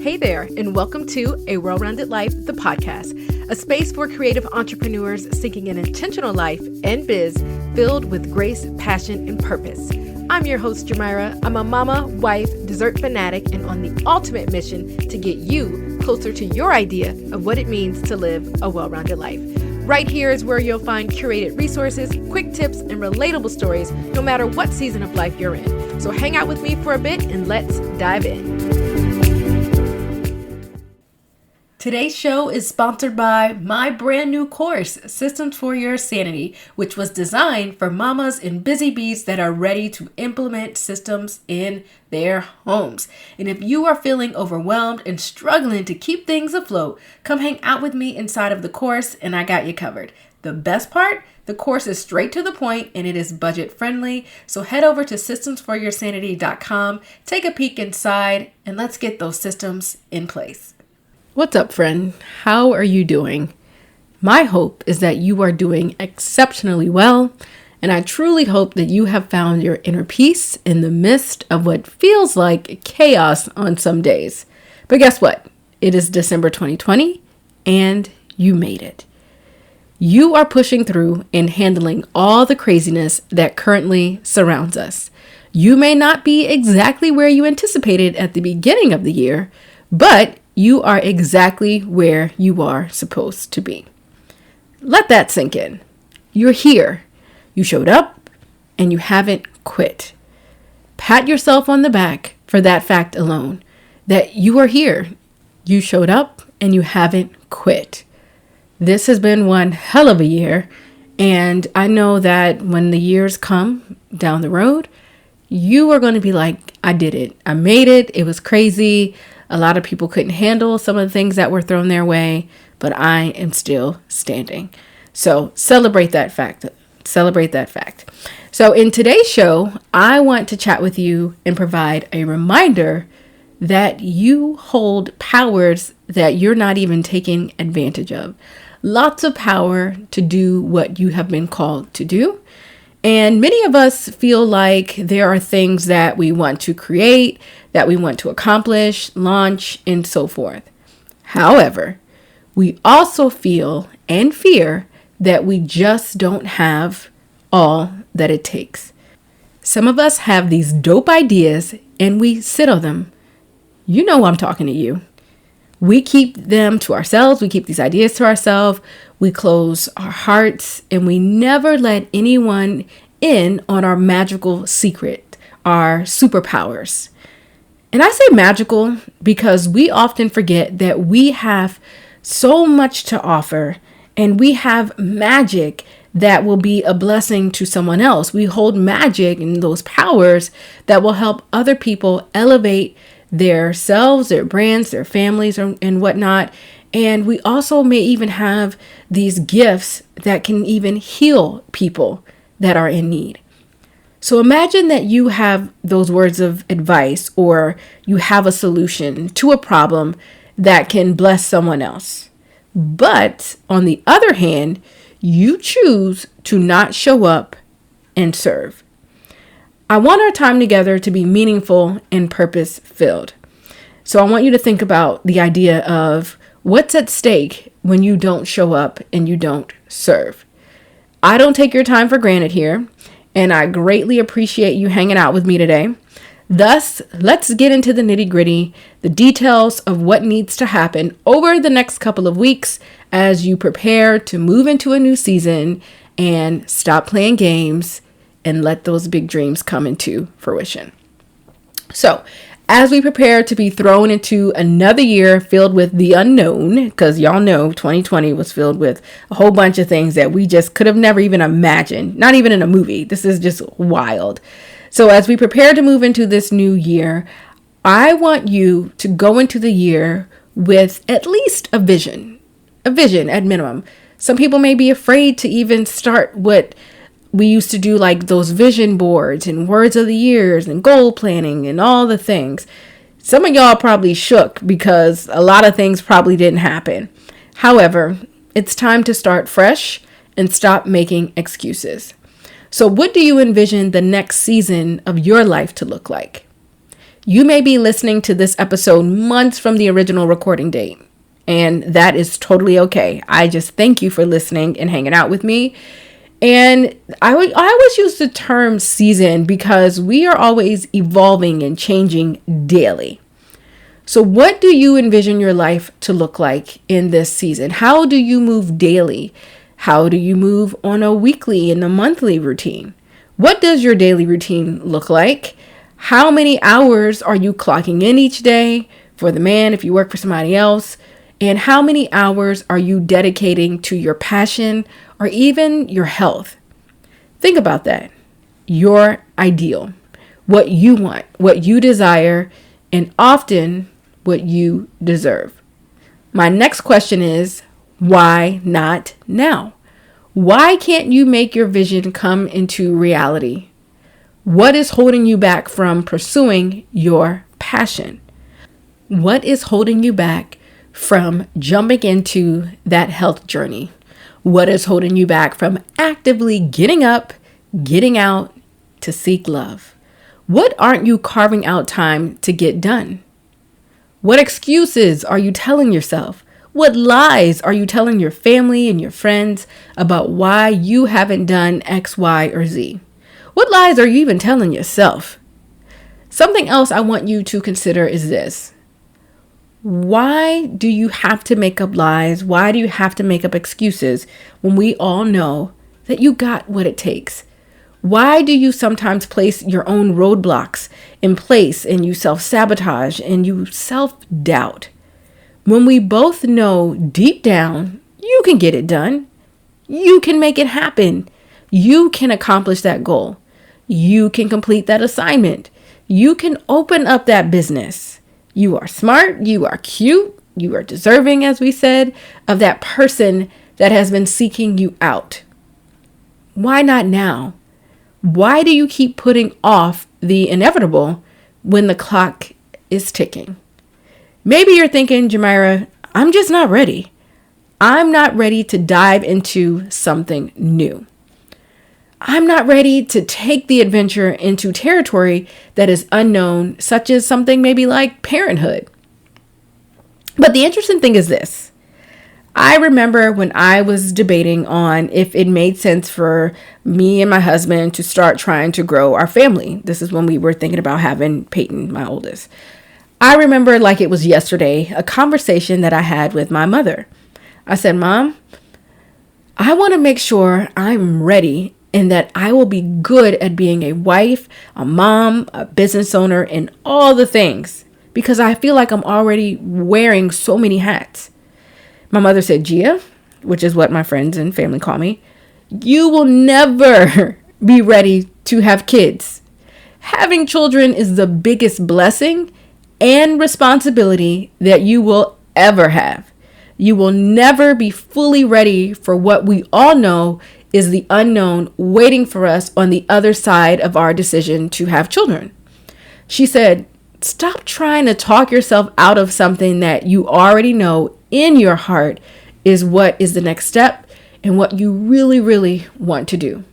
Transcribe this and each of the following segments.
Hey there, and welcome to A Well-Rounded Life, the podcast, a space for creative entrepreneurs seeking an intentional life and biz filled with grace, passion, and purpose. I'm your host, Jamira. I'm a mama, wife, dessert fanatic, and on the ultimate mission to get you closer to your idea of what it means to live a well-rounded life. Right here is where you'll find curated resources, quick tips, and relatable stories, no matter what season of life you're in. So hang out with me for a bit and let's dive in. Today's show is sponsored by my brand new course, Systems for Your Sanity, which was designed for mamas and busy bees that are ready to implement systems in their homes. And if you are feeling overwhelmed and struggling to keep things afloat, come hang out with me inside of the course and I got you covered. The best part, the course is straight to the point and it is budget friendly. So head over to systemsforyoursanity.com, take a peek inside, and let's get those systems in place. What's up, friend? How are you doing? My hope is that you are doing exceptionally well, and I truly hope that you have found your inner peace in the midst of what feels like chaos on some days. But guess what? It is December 2020, and you made it. You are pushing through and handling all the craziness that currently surrounds us. You may not be exactly where you anticipated at the beginning of the year, but you are exactly where you are supposed to be. Let that sink in. You're here. You showed up and you haven't quit. Pat yourself on the back for that fact alone, that you are here. You showed up and you haven't quit. This has been one hell of a year. And I know that when the years come down the road, you are going to be like, I did it. I made it. It was crazy. A lot of people couldn't handle some of the things that were thrown their way, but I am still standing. So celebrate that fact. Celebrate that fact. So in today's show, I want to chat with you and provide a reminder that you hold powers that you're not even taking advantage of. Lots of power to do what you have been called to do. And many of us feel like there are things that we want to create, that we want to accomplish, launch, and so forth. However, we also feel and fear that we just don't have all that it takes. Some of us have these dope ideas and we sit on them. You know I'm talking to you. We keep them to ourselves. We keep these ideas to ourselves. We close our hearts and we never let anyone in on our magical secret, our superpowers. And I say magical because we often forget that we have so much to offer and we have magic that will be a blessing to someone else. We hold magic and those powers that will help other people elevate their selves, their brands, their families, and whatnot. And we also may even have these gifts that can even heal people that are in need. So imagine that you have those words of advice or you have a solution to a problem that can bless someone else. But on the other hand, you choose to not show up and serve. I want our time together to be meaningful and purpose-filled. So I want you to think about the idea of what's at stake when you don't show up and you don't serve. I don't take your time for granted here, and I greatly appreciate you hanging out with me today. Thus, let's get into the nitty-gritty, the details of what needs to happen over the next couple of weeks as you prepare to move into a new season and stop playing games and let those big dreams come into fruition. So, as we prepare to be thrown into another year filled with the unknown, because y'all know 2020 was filled with a whole bunch of things that we just could have never even imagined, not even in a movie. This is just wild. So as we prepare to move into this new year, I want you to go into the year with at least a vision at minimum. Some people may be afraid to even start what we used to do, like those vision boards and words of the years and goal planning and all the things. Some of y'all probably shook because a lot of things probably didn't happen. However, it's time to start fresh and stop making excuses. So what do you envision the next season of your life to look like? You may be listening to this episode months from the original recording date, and that is totally okay. I just thank you for listening and hanging out with me. And I always use the term season because we are always evolving and changing daily. So what do you envision your life to look like in this season? How do you move daily? How do you move on a weekly and a monthly routine? What does your daily routine look like? How many hours are you clocking in each day for the man if you work for somebody else? And how many hours are you dedicating to your passion or even your health? Think about that. Your ideal, what you want, what you desire, and often what you deserve. My next question is, why not now? Why can't you make your vision come into reality? What is holding you back from pursuing your passion? What is holding you back from jumping into that health journey? What is holding you back from actively getting up, getting out to seek love? What aren't you carving out time to get done? What excuses are you telling yourself? What lies are you telling your family and your friends about why you haven't done X, Y, or Z? What lies are you even telling yourself? Something else I want you to consider is this. Why do you have to make up lies? Why do you have to make up excuses when we all know that you got what it takes? Why do you sometimes place your own roadblocks in place and you self-sabotage and you self-doubt? When we both know deep down you can get it done, you can make it happen, you can accomplish that goal, you can complete that assignment, you can open up that business. You are smart, you are cute, you are deserving, as we said, of that person that has been seeking you out. Why not now? Why do you keep putting off the inevitable when the clock is ticking? Maybe you're thinking, Jamira, I'm just not ready. I'm not ready to dive into something new. I'm not ready to take the adventure into territory that is unknown, such as something maybe like parenthood. But the interesting thing is this. I remember when I was debating on if it made sense for me and my husband to start trying to grow our family. This is when we were thinking about having Peyton, my oldest. I remember like it was yesterday, a conversation that I had with my mother. I said, Mom, I want to make sure I'm ready and that I will be good at being a wife, a mom, a business owner, and all the things because I feel like I'm already wearing so many hats. My mother said, Gia, which is what my friends and family call me, you will never be ready to have kids. Having children is the biggest blessing and responsibility that you will ever have. You will never be fully ready for what we all know is the unknown waiting for us on the other side of our decision to have children. She said, stop trying to talk yourself out of something that you already know in your heart is what is the next step and what you really, really want to do.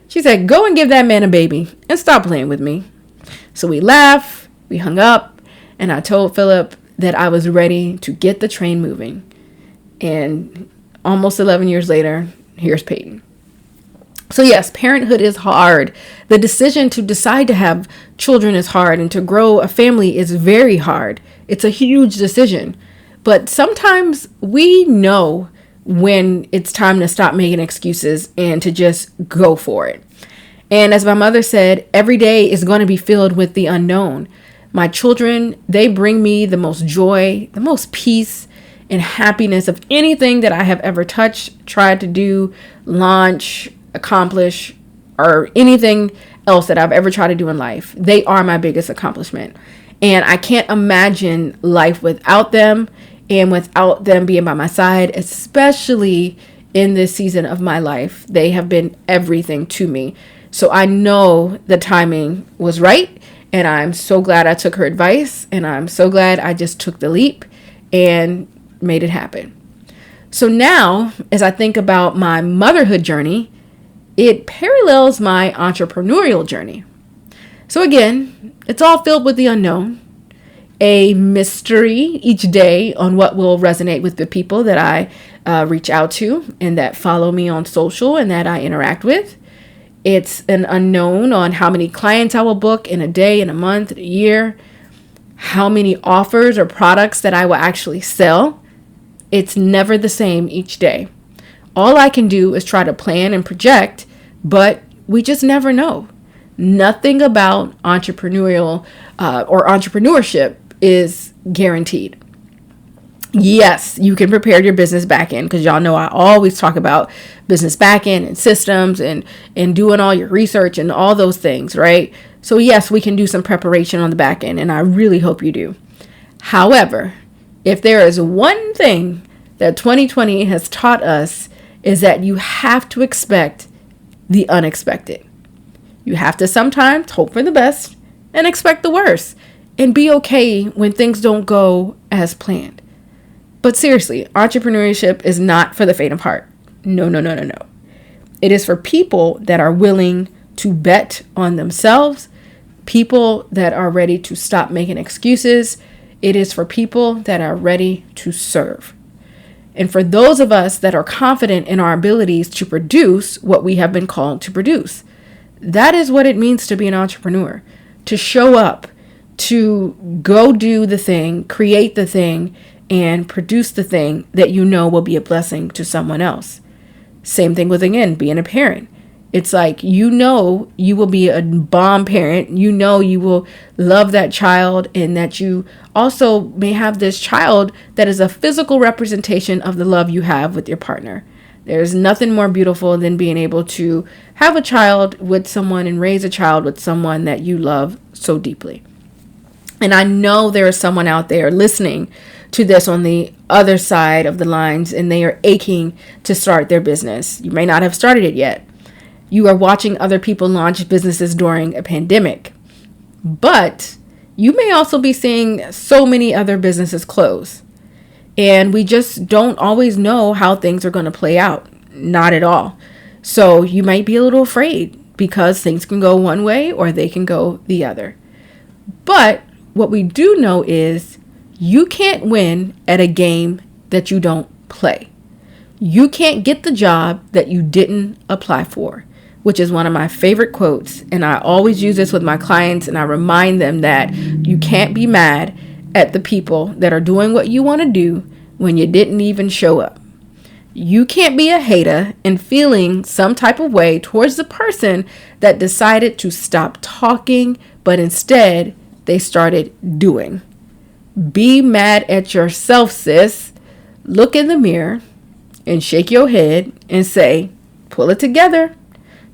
She said, go and give that man a baby and stop playing with me. So we laughed, we hung up, and I told Philip that I was ready to get the train moving. And almost 11 years later, here's Peyton. So yes, parenthood is hard. The decision to decide to have children is hard, and to grow a family is very hard. It's a huge decision. But sometimes we know when it's time to stop making excuses and to just go for it. And as my mother said, every day is going to be filled with the unknown. My children, they bring me the most joy, the most peace and happiness of anything that I have ever touched, tried to do, launch, accomplish, or anything else that I've ever tried to do in life. They are my biggest accomplishment. And I can't imagine life without them and without them being by my side, especially in this season of my life. They have been everything to me. So I know the timing was right. And I'm so glad I took her advice. And I'm so glad I just took the leap and made it happen. So now, as I think about my motherhood journey, it parallels my entrepreneurial journey. So again, it's all filled with the unknown, a mystery each day on what will resonate with the people that I reach out to and that follow me on social and that I interact with. It's an unknown on how many clients I will book in a day, in a month, in a year, how many offers or products that I will actually sell. It's never the same each day. All I can do is try to plan and project, but we just never know. Nothing about entrepreneurial or entrepreneurship is guaranteed. Yes, you can prepare your business back end, because y'all know I always talk about business back end and systems and doing all your research and all those things, right? So yes, we can do some preparation on the back end, and I really hope you do. However, if there is one thing that 2020 has taught us, is that you have to expect the unexpected. You have to sometimes hope for the best and expect the worst, and be okay when things don't go as planned. But seriously, entrepreneurship is not for the faint of heart. No. It is for people that are willing to bet on themselves, people that are ready to stop making excuses. It is for people that are ready to serve. And for those of us that are confident in our abilities to produce what we have been called to produce. That is what it means to be an entrepreneur. To show up, to go do the thing, create the thing, and produce the thing that you know will be a blessing to someone else. Same thing with, again, being a parent. It's like, you know, you will be a bomb parent. You know, you will love that child, and that you also may have this child that is a physical representation of the love you have with your partner. There's nothing more beautiful than being able to have a child with someone and raise a child with someone that you love so deeply. And I know there is someone out there listening to this on the other side of the lines, and they are aching to start their business. You may not have started it yet. You are watching other people launch businesses during a pandemic. But you may also be seeing so many other businesses close. And we just don't always know how things are going to play out. Not at all. So you might be a little afraid, because things can go one way or they can go the other. But what we do know is you can't win at a game that you don't play. You can't get the job that you didn't apply for, which is one of my favorite quotes. And I always use this with my clients, and I remind them that you can't be mad at the people that are doing what you want to do when you didn't even show up. You can't be a hater and feeling some type of way towards the person that decided to stop talking, but instead they started doing. Be mad at yourself, sis. Look in the mirror and shake your head and say, pull it together.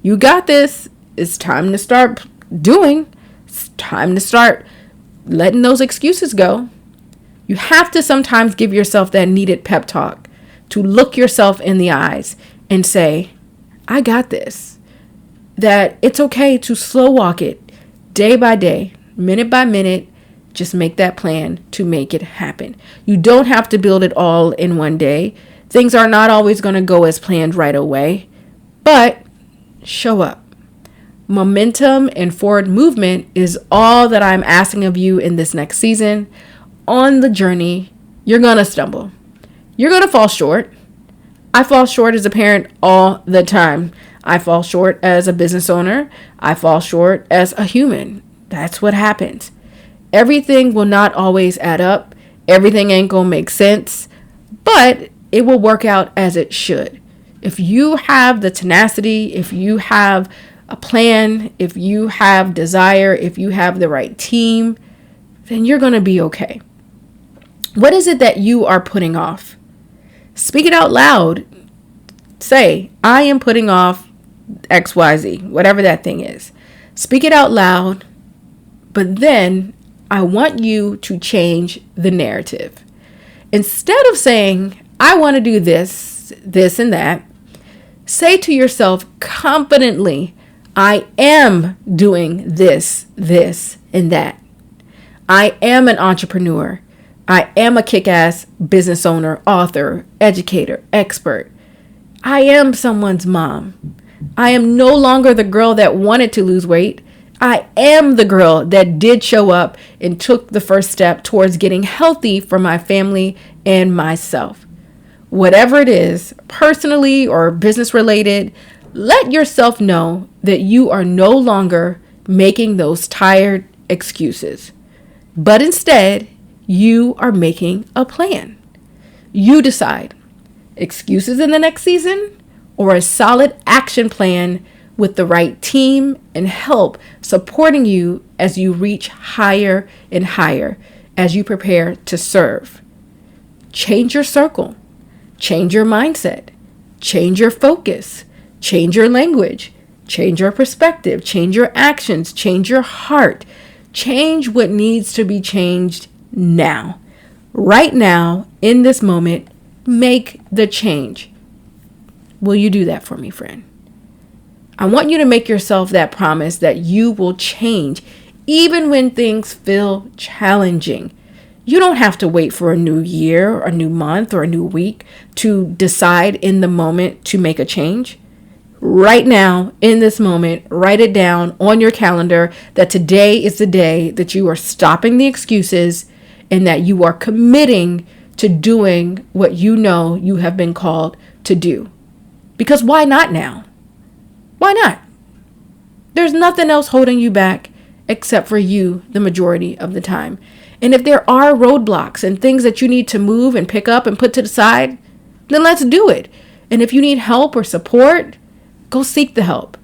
You got this. It's time to start doing. It's time to start letting those excuses go. You have to sometimes give yourself that needed pep talk, to look yourself in the eyes and say, I got this. That it's okay to slow walk it day by day, minute by minute. Just make that plan to make it happen. You don't have to build it all in one day. Things are not always going to go as planned right away, but show up. Momentum and forward movement is all that I'm asking of you in this next season. On the journey, you're going to stumble. You're going to fall short. I fall short as a parent all the time. I fall short as a business owner. I fall short as a human. That's what happens. Everything will not always add up. Everything ain't going to make sense, but it will work out as it should. If you have the tenacity, if you have a plan, if you have desire, if you have the right team, then you're going to be okay. What is it that you are putting off? Speak it out loud. Say, I am putting off XYZ, whatever that thing is. Speak it out loud, but then I want you to change the narrative. Instead of saying, I want to do this, this, and that, say to yourself confidently, I am doing this, this, and that. I am an entrepreneur. I am a kick-ass business owner, author, educator, expert. I am someone's mom. I am no longer the girl that wanted to lose weight. I am the girl that did show up and took the first step towards getting healthy for my family and myself. Whatever it is, personally or business related, let yourself know that you are no longer making those tired excuses, but instead you are making a plan. You decide excuses in the next season or a solid action plan with the right team and help supporting you as you reach higher and higher as you prepare to serve. Change your circle, change your mindset, change your focus, change your language, change your perspective, change your actions, change your heart, change what needs to be changed now. Right now, in this moment, make the change. Will you do that for me, friend? I want you to make yourself that promise that you will change even when things feel challenging. You don't have to wait for a new year, or a new month, or a new week to decide in the moment to make a change. Right now, in this moment, write it down on your calendar that today is the day that you are stopping the excuses and that you are committing to doing what you know you have been called to do. Because why not now? Why not? There's nothing else holding you back except for you the majority of the time. And if there are roadblocks and things that you need to move and pick up and put to the side, then let's do it. And if you need help or support, go seek the help.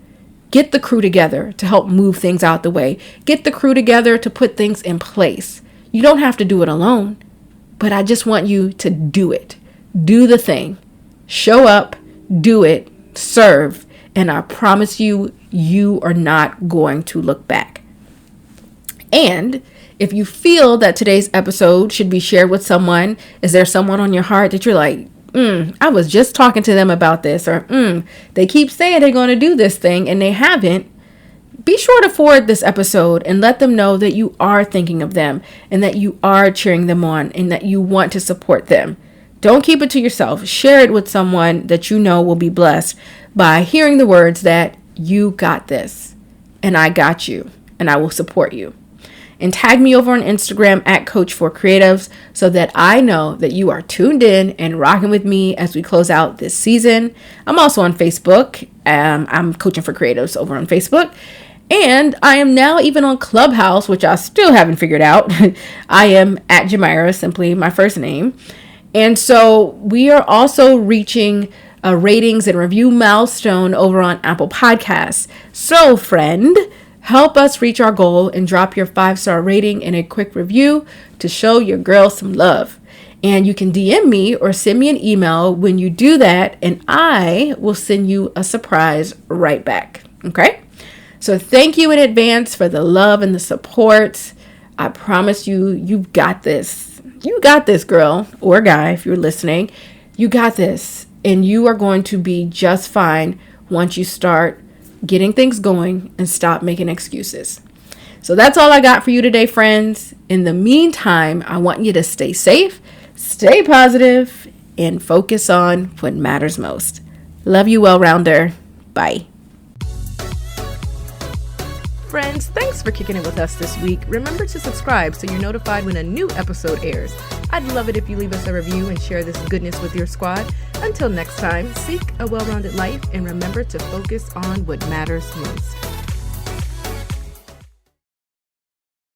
Get the crew together to help move things out the way. Get the crew together to put things in place. You don't have to do it alone, but I just want you to do it. Do the thing. Show up, do it, serve, and I promise you, you are not going to look back. And if you feel that today's episode should be shared with someone, is there someone on your heart that you're like, I was just talking to them about this, or they keep saying they're going to do this thing and they haven't, be sure to forward this episode and let them know that you are thinking of them and that you are cheering them on and that you want to support them. Don't keep it to yourself. Share it with someone that you know will be blessed by hearing the words that you got this and I got you and I will support you. And tag me over on Instagram at Coach4Creatives so that I know that you are tuned in and rocking with me as we close out this season. I'm also on Facebook. I'm Coaching for Creatives over on Facebook. And I am now even on Clubhouse, which I still haven't figured out. I am at Jamira, simply my first name. And so we are also reaching a ratings and review milestone over on Apple Podcasts. So friend, help us reach our goal and drop your 5-star rating and a quick review to show your girl some love. And you can DM me or send me an email when you do that, and I will send you a surprise right back. Okay? So thank you in advance for the love and the support. I promise you, you got this. You got this, girl or guy, if you're listening. You got this. And you are going to be just fine once you start getting things going and stop making excuses. So that's all I got for you today, friends. In the meantime, I want you to stay safe, stay positive, and focus on what matters most. Love you, well-rounder. Bye. Friends, thanks for kicking it with us this week. Remember to subscribe so you're notified when a new episode airs. I'd love it if you leave us a review and share this goodness with your squad. Until next time, seek a well-rounded life and remember to focus on what matters most.